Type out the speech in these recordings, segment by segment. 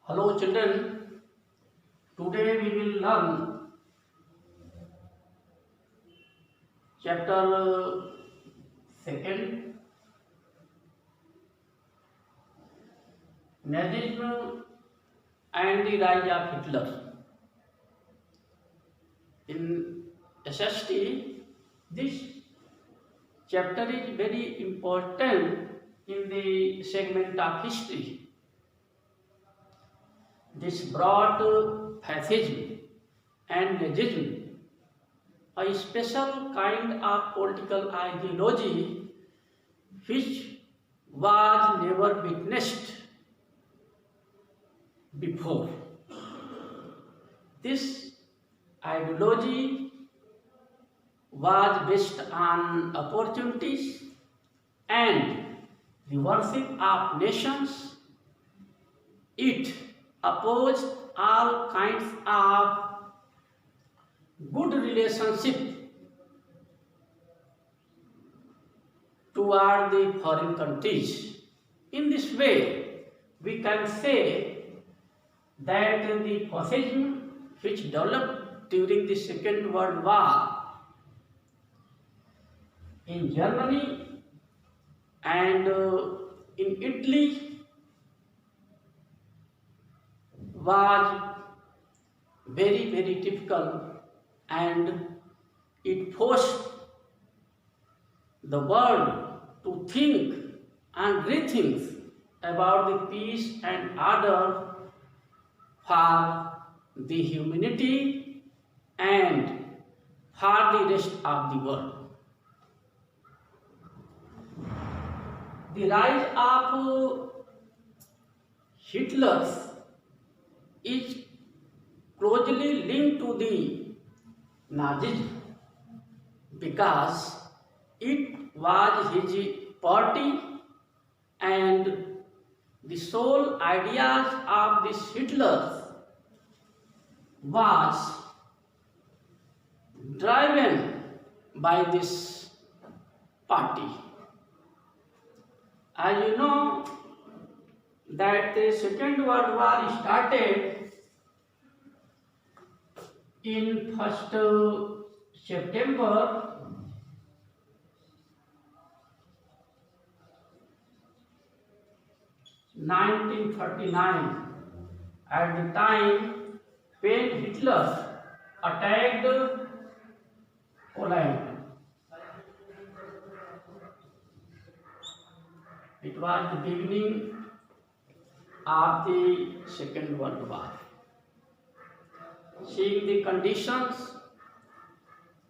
Hello children, today we will learn chapter second, Nazism and the rise of Hitler. In SST, this chapter is very important in the segment of history. This brought fascism and Nazism, a special kind of political ideology which was never witnessed before. This ideology was based on opportunities and the worship of nations. It opposed all kinds of good relationship toward the foreign countries. In this way, we can say that the fascism which developed during the Second World War in Germany and in Italy was very difficult, and it forced the world to think and rethink about the peace and order for the humanity and for the rest of the world. The rise of Hitler is closely linked to the Nazism because it was his party, and the sole ideas of this Hitler was driven by this party. As you know that the Second World War started in 1st September 1939. At the time when Hitler attacked Poland. It was the beginning of the Second World War. Seeing the conditions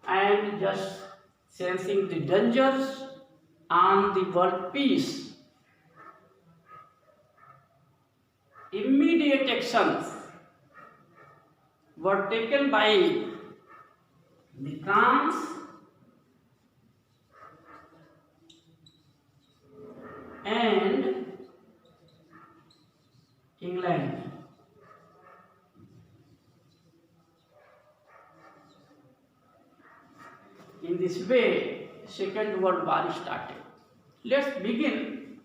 and just sensing the dangers on the world peace, immediate actions were taken by the France and England. In this way, Second World War started. Let's begin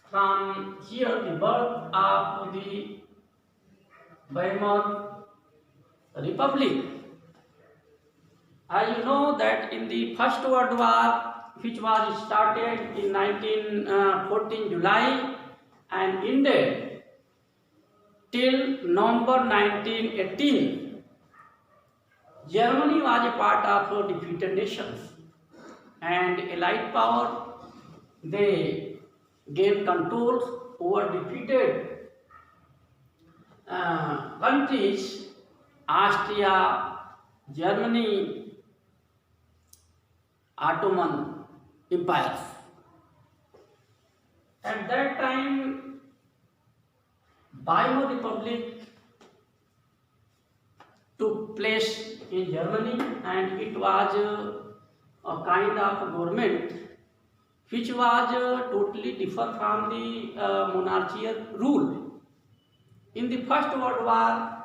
from here, the birth of the Weimar Republic. As you know that in the First World War, which was started in 1914 July and ended till November 1918, Germany was a part of defeated nations, and Allied power, they gained control over defeated countries, Austria, Germany, Ottoman empires. At that time, Weimar Republic took place in Germany, and it was a kind of government which was totally different from the monarchical rule. In the First World War,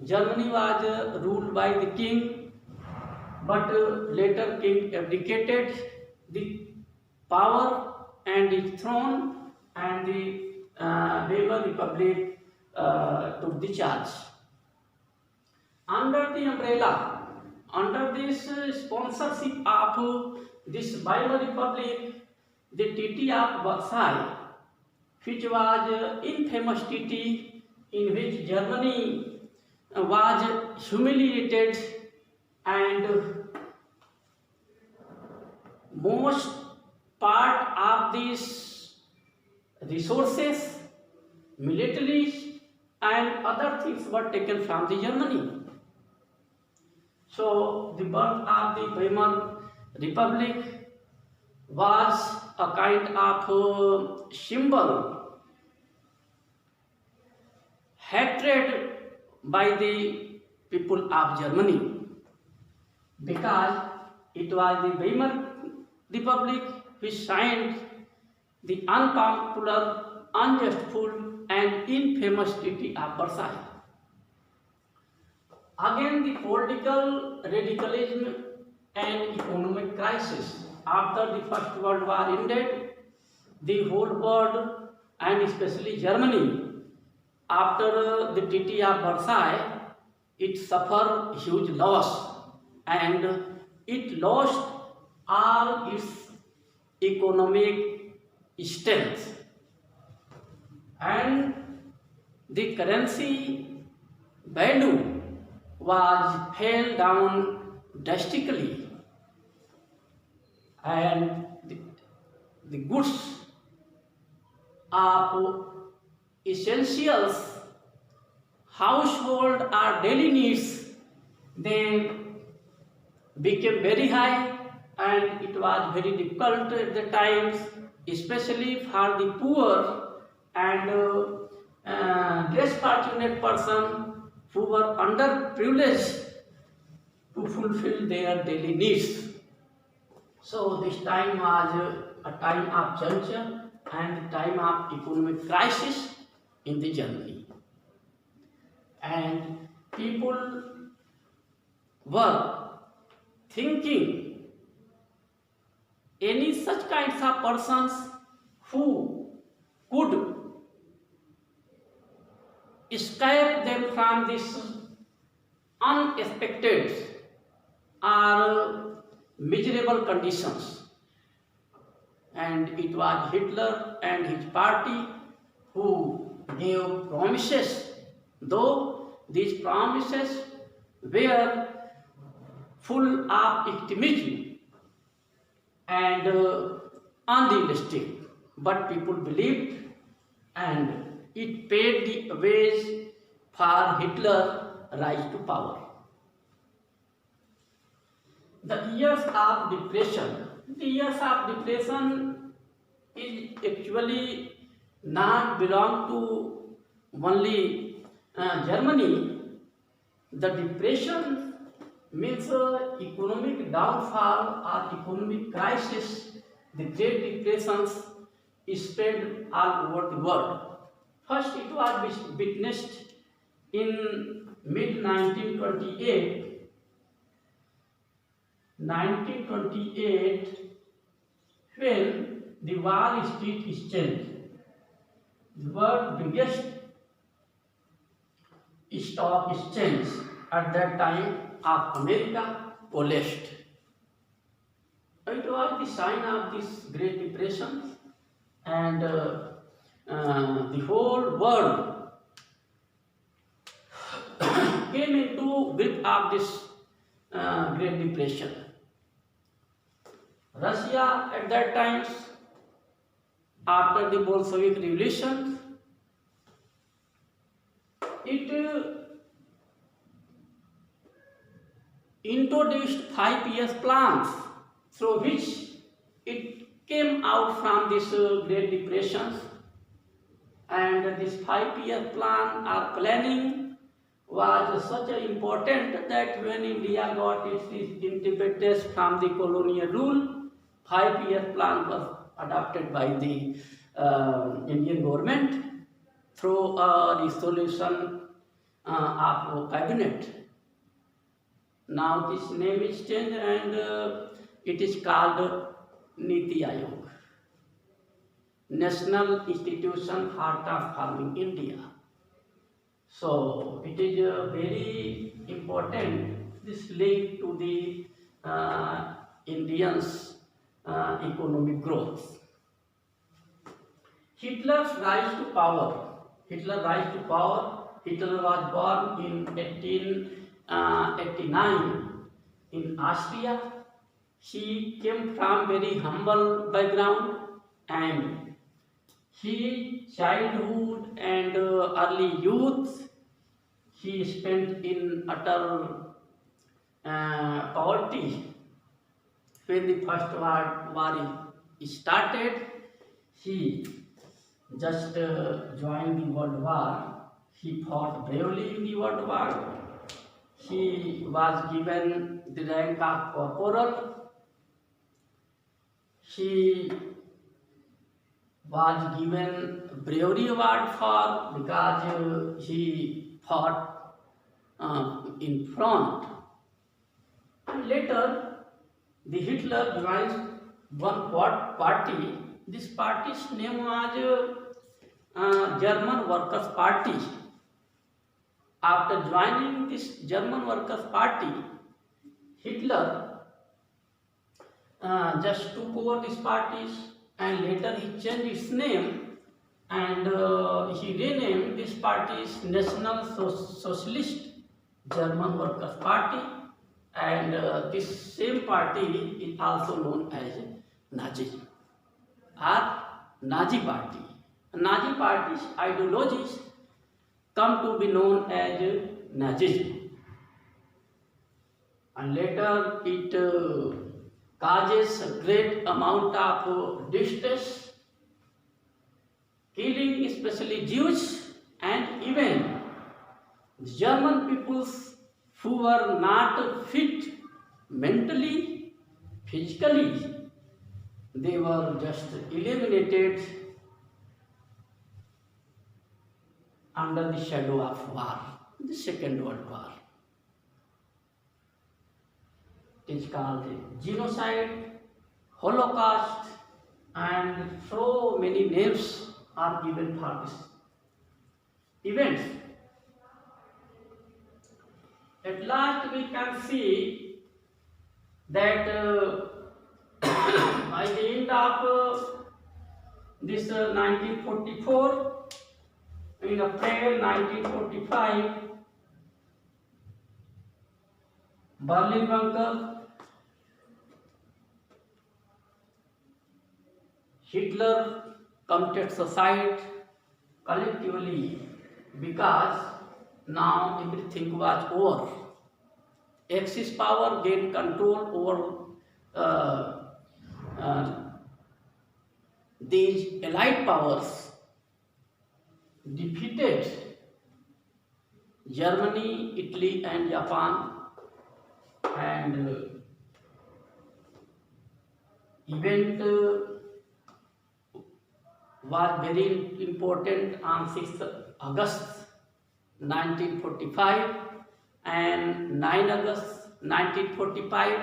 Germany was ruled by the king, but later king abdicated the power and his throne, and the Weimar Republic to discharge. Under the umbrella, under this sponsorship of this Weimar Republic, the Treaty of Versailles, which was infamous treaty in which Germany was humiliated and most part of these resources, militaries and other things were taken from the Germany. So the birth of the Weimar Republic was a kind of symbol hatred by the people of Germany, because it was the Weimar Republic which signed the unpopular, unjustful and infamous Treaty of Versailles. Again, the political radicalism and economic crisis after the First World War ended, the whole world and especially Germany, after the Treaty of Versailles, it suffered huge loss and it lost all its economic strength, and the currency value was fell down drastically, and the goods of essentials, household or daily needs, they became very high, and it was very difficult at the times, especially for the poor and less fortunate person who were underprivileged to fulfill their daily needs. So this time was a time of juncture and a time of economic crisis in the Germany, and people were thinking any such kinds of persons who could escape them from this unexpected or miserable conditions, and it was Hitler and his party who gave promises, though these promises were full of optimism and unrealistic, but people believed, and it paved the ways for Hitler rise to power. The years of depression. The years of depression is actually not belong to only Germany. The depression means economic downfall or economic crisis. The Great Depressions spread all over the world. First, it was witnessed in mid 1928, when the Wall Street Exchange, the world's biggest stock exchange at that time of America, collapsed. It was the sign of this Great Depression, and the whole world came into grip of this Great Depression. Russia at that time, after the Bolshevik Revolution, it introduced 5 years plans through which it came out from this Great Depression, and this 5 year plan or planning was such important that when India got its independence from the colonial rule, 5 year plan was adopted by the Indian government through a resolution of cabinet. Now this name is changed, and it is called Niti Aayog, National Institution for Transforming India. So it is very important, this link to the Indians' economic growth. Hitler's rise to power. Hitler was born in 1889 in Austria. He came from very humble background, and his childhood and early youth he spent in utter poverty. When the First World War started, he just joined the World War. He fought bravely in the World War. He was given the rank of corporal. He was given bravery award for because he fought in front. And later, the Hitler joins one party. This party's name was German Workers' Party. After joining this German Workers' Party, Hitler just took over these parties, and later he changed its name, and he renamed this party's National Socialist German Workers' Party, and this same party is also known as Nazism or Nazi Party. Nazi Party's ideologies come to be known as Nazism, and later it causes a great amount of distress, killing especially Jews and even German peoples who were not fit mentally, physically. They were just eliminated under the shadow of war, the Second World War. It is called genocide, Holocaust, and so many names are given for this events. At last we can see that by the end of this 1944, in April 1945, Berlin bunker, Hitler committed suicide collectively because now everything was over. Axis power gained control over these allied powers, defeated Germany, Italy, and Japan, and event was very important on 6th August 1945 and 9 August 1945,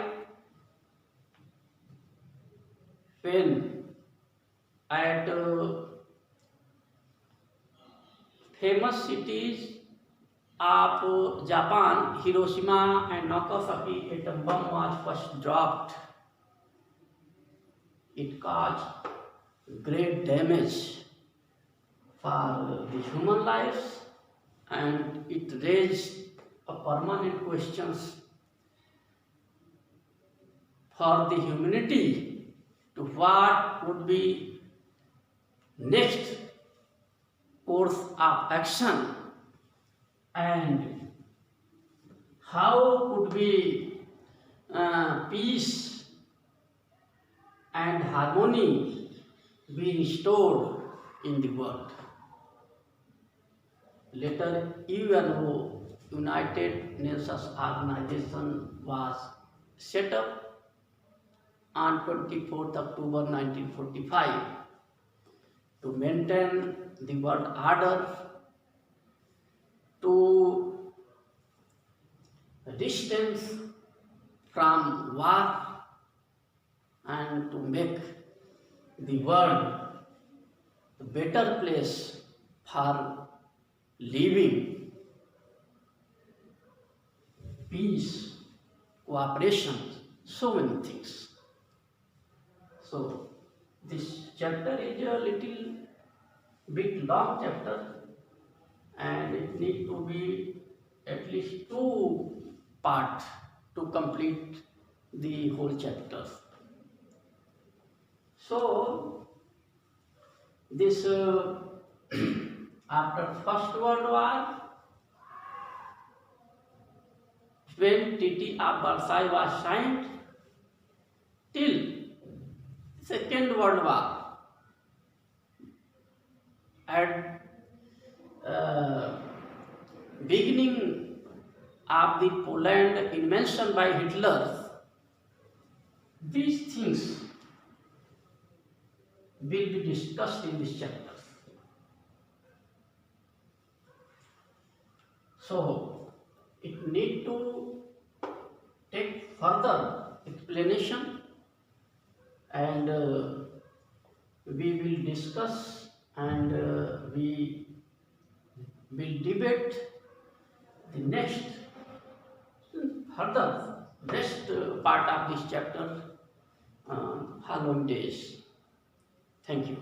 when at famous cities of Japan, Hiroshima and Nagasaki, atom bomb was first dropped. It caused great damage for the human lives, and it raised a permanent questions for the humanity to what would be next course of action, and how could be peace and harmony be restored in the world. Later, UNO, United Nations Organization, was set up on 24th October 1945 to maintain the world order, to distance from war, and to make the world a better place for living peace, cooperation, so many things. So this chapter is a little bit long chapter, and it need to be at least 2 parts to complete the whole chapter. So this after First World War, when Treaty of Versailles was signed, till Second World War, at beginning of the Poland invention by Hitler, these things will be discussed in this chapter. So it need to take further explanation, and we will discuss, and we will debate the next part of this chapter following days. Thank you.